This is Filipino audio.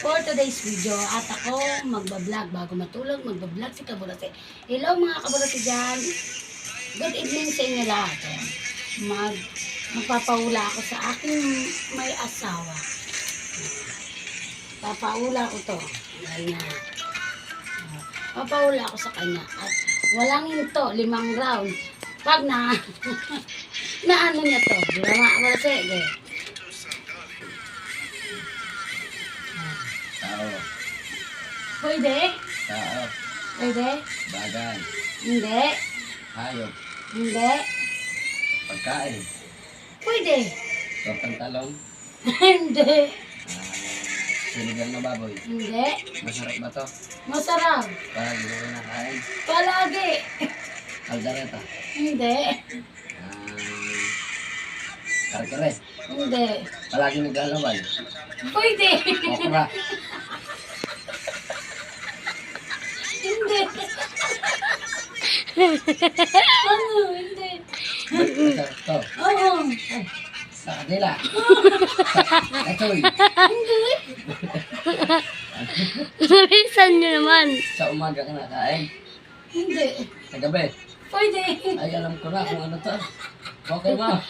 for today's video. At ako magbablog bago matulog, magbablog si Kaburate. Hello mga Kaburate dyan. Good evening sa inyo lahat. Magpapaula ako sa aking may asawa. Papaula ko to. Ganyan. Papaula ako sa kanya. At walang hinto, 5 round. Pag na ano niya to, di ba mga sige. Tao. Pwede? Tao. Pwede? Bagay. Hindi. Hayop. Hindi. Pagkain. Pwede. Tortang talong. Hindi. Sinigang na baboy. Hindi. Masarap ba to? Masarap. Palagi ko nakain. Palagi. Kaldereta. Hindi. Karkere. Hindi. Palagi naglalaway. Pwede. Okra. Hindi. Ano? Hindi. Masarap to. Oo. Sa kanila. Etoy. Hindi. Bilisan nyo naman. Sa umaga ka nakain. Hindi. Sa gabi. Pwede. Ay, alam ko na kung ano to. Okay, ma.